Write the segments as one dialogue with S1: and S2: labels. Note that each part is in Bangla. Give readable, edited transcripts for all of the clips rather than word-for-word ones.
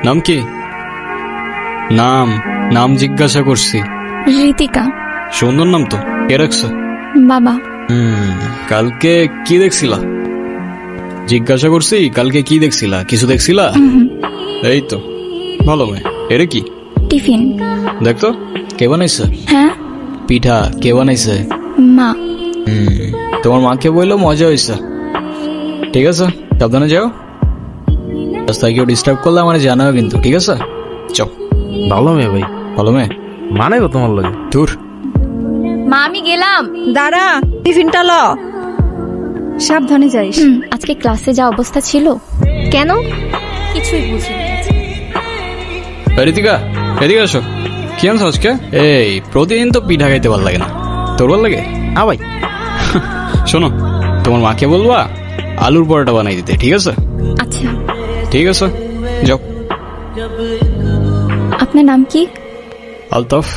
S1: নাম কি? নাম নাম জিজ্ঞাসা করছি।
S2: ঋতিকা।
S1: সুন্দর নাম তো, কে রাখছে?
S2: বাবা।
S1: কালকে কি দেখছিলা? জিজ্ঞাসা করছি কালকে কি দেখছিলা? কিছু দেখছিলা? এই তো ভালো মেয়ে। এরে কি?
S2: টিফিন।
S1: দেখতো কে বানাইছে?
S2: হ্যাঁ।
S1: পিঠা কে বানাইছে?
S2: মা।
S1: তোমার মাকে বললো মজা হয়েছে। ঠিক আছে, সাবধানে যাও। রাস্তায় কেউ ডিস্টার্ব করলে আমার জানাও কিন্তু, ঠিক আছে? চল।
S3: ভালো মেয়ে ভাই।
S1: ভালো মেয়ে
S3: মানে গো তোমার লাগে
S1: দূর।
S2: মা আমি গেলাম।
S4: দাঁড়া, টিফিনটা ল। সাবধানে যাইস।
S2: আজকে ক্লাসে যা অবস্থা ছিল। কেন? কিছুই বুঝিনি।
S1: ঋতিকা এদিকে আসো। কি আনছো আজকে? এই প্রতিদিন তো পিঠা খাইতে ভালো লাগে না, তোর ভালো লাগে?
S3: হ্যাঁ ভাই।
S1: শোনো, তোমার মাকে বলবা আলুর পরোটা বানাই দিতে, ঠিক আছে?
S2: আচ্ছা
S1: ঠিক আছে, যাও।
S2: আপনার নাম কি?
S1: আলতাফ।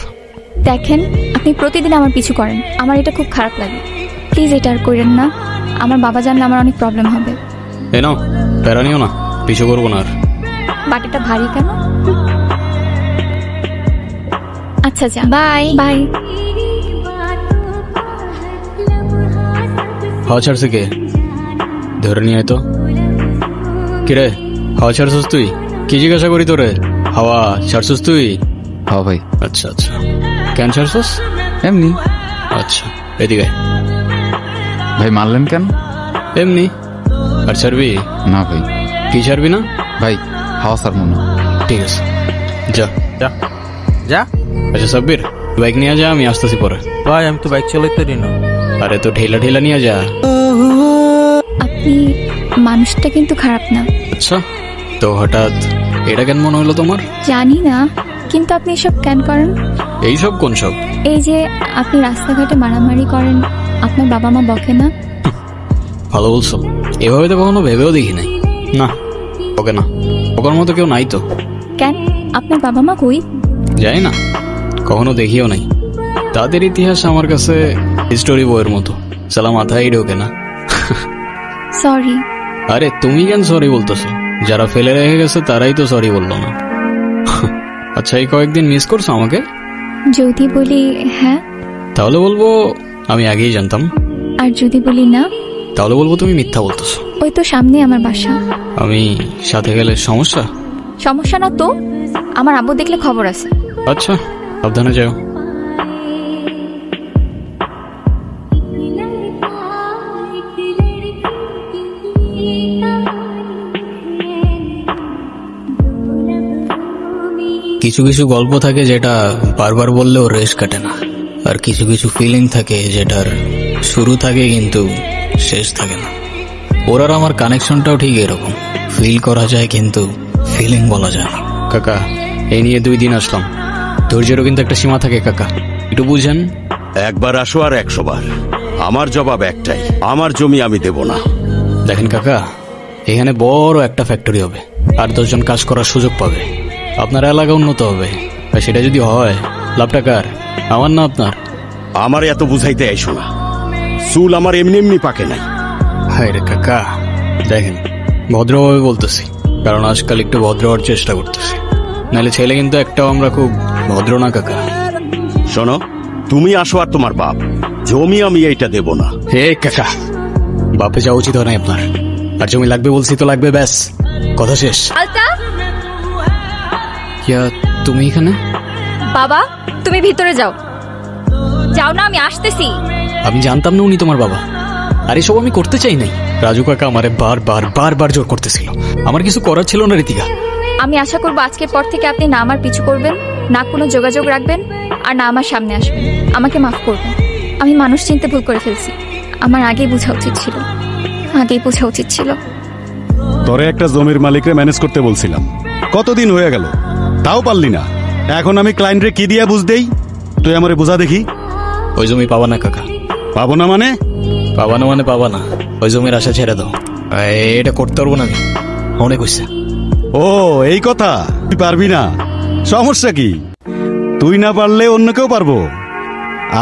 S2: দেখেন, আপনি প্রতিদিন আমার পিছু করেন, আমার এটা খুব খারাপ লাগে। প্লিজ এটা আর করেন না, আমার বাবা জানলে আমার অনেক প্রবলেম হবে।
S1: এ নাও, প্যারা নিও না, পিছু করবো না আর।
S2: বাটিটা ভারী কেন? আচ্ছা যা, বাই বাই।
S1: হাওয়া ছাড়ছে কে? ধরে নিয়ে তো। কিরে হাওয়া ছাড়ছিস তুই? কি জিজ্ঞাসা করি তোরে? হাওয়া ছাড়ছিস তুই?
S3: হ্যাঁ ভাই।
S1: আচ্ছা আচ্ছা, কেন ছাড়ছিস?
S3: এমনি।
S1: আচ্ছা এদিকে।
S3: ভাই মারলেন কেন?
S1: এমনি। আর ছাড়বি
S3: না ভাই।
S1: কি ছাড়বি না?
S3: ভাই হাওয়া স্যার মনে।
S1: ঠিক আছে, যা
S3: যা যা।
S1: আচ্ছা সাব্বির, বাইক নিয়ে যা, আমি আসতেছি পরে।
S3: ভাই আমি তো বাইক চালাইতে পারি না।
S1: আরে তো ঠেলা ঠেলা নিয়ে যা।
S2: আপনি মানুষটা কিন্তু খারাপ না।
S1: আচ্ছা, তো হঠাৎ এটা কেন মনে হলো তোমার?
S2: জানি না, কিন্তু আপনি এসব কেন করেন?
S1: এইসব কোন সব?
S2: এই যে আপনি রাস্তাঘাটে মারামারি করেন, আপনার বাবা মা বকে না?
S1: ভালো বলছো, এভাবে তো কখনো ভেবেও দেখি নাই। না, ওকে না, ওকার মতো কেউ নাই তো।
S2: কেন, আপনার বাবা মা কই?
S1: যাই না, কখনো দেখিও নাই। তাদের ইতিহাস আমার কাছে হিস্টোরি বইয়ের মতো, সালা মাথায় ঢোকে না।
S2: সরি।
S1: আরে তুমি কেন সরি বলতেছো? যারা ফেলে রেখে গেছে তারাই তো সরি বললো না। আচ্ছা, এই কয়েকদিন মিস করছো আমাকে?
S2: যদি বলি হ্যাঁ,
S1: তাহলে বলবো আমি আগেই জানতাম।
S2: আর যদি বলি না,
S1: তাহলে বলবো তুমি মিথ্যা বলতেছো।
S2: ওই তো সামনে আমার বাসা।
S1: আমি সাথে গেলে সমস্যা?
S2: সমস্যা না তো, আমার আব্বু দেখলে খবর আছে।
S1: আচ্ছা, সাবধানে যাও। কিছু কিছু গল্প থাকে যেটা বারবার বললেও রেশ কাটে না, আর কিছু কিছু ফিলিং থাকে যেটার শুরু থাকে কিন্তু শেষ থাকে না। ওর আর আমার কানেকশনটাও ঠিক এরকম, ফিল করা যায় কিন্তু ফিলিং বলা যায় না। কাকা, এই নিয়ে 2 দিন আসলাম, ধৈর্যেরও কিন্তু একটা সীমা থাকে কাকা, একটু বুঝেন।
S5: একবার আসো আর 100 বার, আমার জবাব একটাই, আমার জমি আমি দেব না।
S1: দেখেন কাকা, এখানে বড় একটা ফ্যাক্টরি হবে, আর 10 জন কাজ করার সুযোগ পাবে, আপনার এলাকা উন্নত হবে। আর সেটা যদি হয়, লাভটা কার? আমার না আপনার?
S5: আমার এত বুঝাইতে আইসো না, চুল আমার এমনি এমনি পাকে নাই।
S1: হায় রে কাকা, দেখেন ভদ্রভাবে বলতেছি, কারণ আজকাল একটু ভদ্র হওয়ার চেষ্টা করতেছি, নাহলে ছেলে কিন্তু একটাও আমরা খুব ভদ্র না কাকা।
S5: শোনো, তুমি আসো আর তোমার বাপ, জমি আমি এইটা দেব না।
S1: হে কাকা, বাপে যাওয়া উচিত হয় না আপনার, আর জমি লাগবে বলছি তো লাগবে, ব্যাস কথা শেষ।
S2: আলতাফ,
S1: কিয়া তুমি এখানে?
S2: বাবা তুমি ভিতরে যাও। যাও না, আমি আসতেছি।
S1: আমি জানতাম না উনি তোমার বাবা, আর এসব আমি করতে চাই নাই। রাজু কাকা আমারে বারবার জোর করতেছিল, আমার কিছু করার ছিল না ঋতিকা।
S2: আমি আশা করবো আজকের পর থেকে আপনি না আমার পিছু করবেন, না কোনো যোগাযোগ রাখবেন, আর না আমার সামনে আসবেন। আমাকে মাফ করবেন, আমি মানুষ চিনতে ভুল করে ফেলছি। আমার আগেই বোঝা উচিত ছিল।
S6: তোরে একটা জমির মালিকরে ম্যানেজ করতে বলছিলাম, কতদিন হয়ে গেল, তাও পারলি না। এখন আমি ক্লায়েন্টরে কি দিয়া বুঝ দেই? তুই আমারে বুঝা দেখি।
S1: ওই জমি পাবা না কাকা।
S6: পাবো না মানে?
S1: পাবা না, ওই জমির আশা ছেড়ে দাও, এটা করতে পারবো না আমি, অনেক হয়েছে।
S6: ও এই কথা, তুই পারবি না? সমস্যা কি? তুই না পারলে অন্য কেউ পারবো,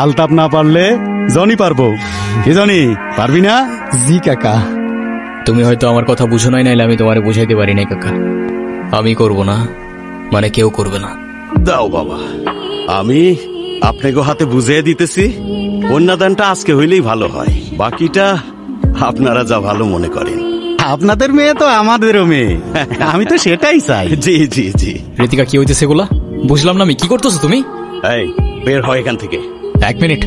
S6: আলতাপ না পারলে জনি পারবো। কি জনি, পারবি না?
S1: জি কাকা। তুমি হয়তো আমার কথা বুঝো নাই, নাইলে আমি তোমারে বুঝাইতে পারি নাই কাকা। আমি করব না, মানে কেউ করবে না।
S5: দাও বাবা, আমি আপনাকে হাতে বুঝিয়ে দিতেছি। কন্যাদানটা আজকে হইলেই ভালো হয়, বাকিটা আপনারা যা ভালো মনে করেন।
S6: আপনাদের মেয়ে তো আমাদেরও মেয়ে, আমি তো সেটাই চাই।
S5: জি জি জি।
S1: ঋতিকা, কি হইতেছে এগুলা? বুঝলাম না আমি, কি করতেছো তুমি?
S5: এই বের হয় এখান থেকে।
S1: 1 মিনিট,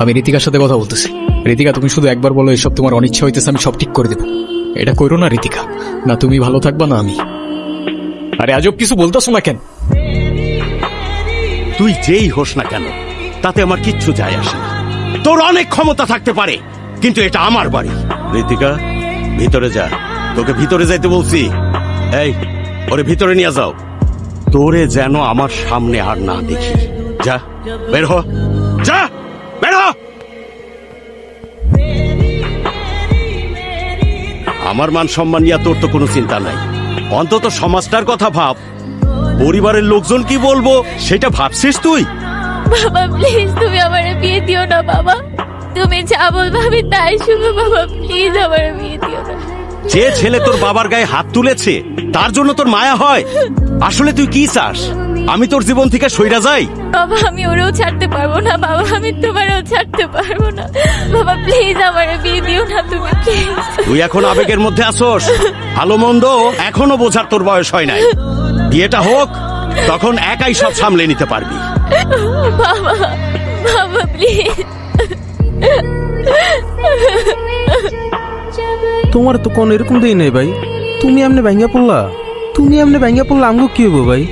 S1: আমি ঋতিকার সাথে কথা বলতেছি। ঋতিকা, তুমি শুধু একবার বলো এসব তোমার অনিচ্ছা হইতেছে, আমি সব ঠিক করে দেবো। এটা করো না ঋতিকা, না তুমি ভালো থাকবা না আমি। আরে আজব কিছু বলতেছো না কেন?
S5: তুই যেই হোস না কেন তাতে আমার কিচ্ছু যায় আসে না। তোর অনেক ক্ষমতা থাকতে পারে, কিন্তু এটা আমার বাড়ি। ঋতিকা, ভিতরে যা, তোকে ভিতরে যাইতে বলছি। এই, ওরে ভিতরে নিয়ে যাও। তোরে যেন আমার সামনে আর না দেখি। যা, বের হ, যা, বের হ। আমার মান সম্মান নিয়ে তোর তো কোনো চিন্তা নাই, অন্তত সমাজটার কথা ভাব। পরিবারের লোকজন কি বলবো সেটা ভাবছিস তুই?
S2: বাবা প্লিজ, তুমি আমার বিয়ে দিও না বাবা। তুমি যা বলবে আমি তাই শুনবো বাবা, প্লিজ আমার বিয়ে দিও না।
S5: যে ছেলে তোর বাবার গায়ে হাত তুলেছে তার জন্য তোর মায়া হয়? আসলে তুই কি চাস, আমি তোর জীবন থেকে সইরা যাই?
S2: বাবা আমি ওরেও ছাড়তে পারবো না বাবা, আমি তোমারও ছাড়তে পারবো না বাবা, প্লিজ আমার বিয়ে দিও না তুমি, প্লিজ।
S5: তুই এখন আবেগের মধ্যে আসোস, ভালো মন্দ এখনো বোঝার তোর বয়স হয় নাই। বিয়েটা হোক, তখন একাই সব সামলে নিতে পারবি।
S2: বাবা, বাবা প্লিজ।
S3: তোমার তো কোন এরকম দেই নাই ভাই, তুমি এমনি ভাঙ্গা পড়লা। তুমি এমনি ভাঙ্গা পড়লা, আমগো কি হইব ভাই?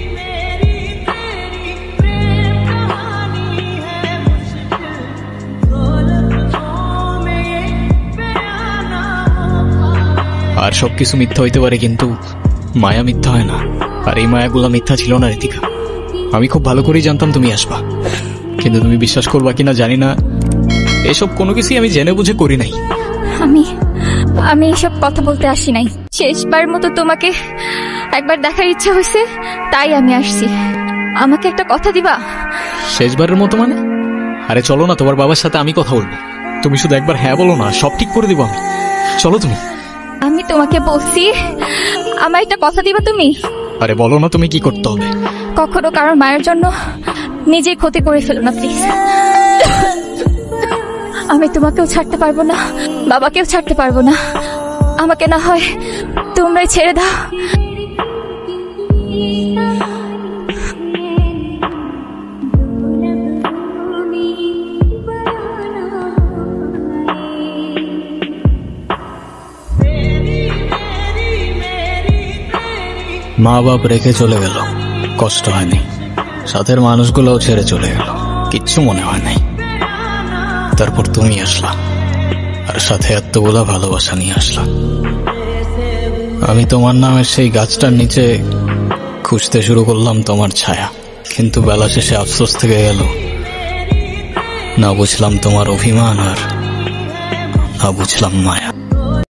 S1: আর সবকিছু মিথ্যা হইতে পারে, কিন্তু মায়া মিথ্যা হয় না। আর এই মায়াগুলো মিথ্যা ছিল না ঋতিকা। আমি খুব ভালো করেই জানতাম তুমি আসবা, কিন্তু তুমি বিশ্বাস করবা কিনা জানি না, এসব কোনো কিছুই আমি জেনে বুঝে করি নাই।
S2: আমি এসব কথা বলতে আসি নাই। শেষবার মতো তোমাকে একবার দেখার ইচ্ছা হয়েছে, তাই আমি আসছি। আমাকে একটা কথা দিবা?
S1: শেষবারের মতো মানে? আরে চলো না, তোমার বাবার সাথে আমি কথা বলবো। তুমি শুধু একবার হ্যাঁ বলো না, সব ঠিক করে দিব আমি। চলো তুমি।
S2: আমি তোমাকে বলছি, আমার একটা কথা দিবা তুমি?
S1: আরে বলো না তুমি কি করতে হবে।
S2: কখনো কারোর মায়ের জন্য নিজেই ক্ষতি করে ফেলো না প্লিজ। আমি তোমাকেও ছাড়তে পারবো না, বাবাকেও ছাড়তে পারবো না। আমাকে না হয় তোমরাই ছেড়ে দাও।
S1: মা বাপ রেখে চলে গেল, কষ্ট হয়নি। সাথের মানুষগুলোও ছেড়ে চলে গেল, কিচ্ছু মনে হয় নাই। তারপর তুমি আসলা, আর সাথে এতগুলা ভালোবাসা নিয়ে আসলা। আমি তোমার নামের সেই গাছটার নিচে খুঁজতে শুরু করলাম তোমার ছায়া, কিন্তু বেলা শেষে আফসোস থেকে গেল। না বুঝলাম তোমার অভিমান, আর না বুঝলাম মায়া।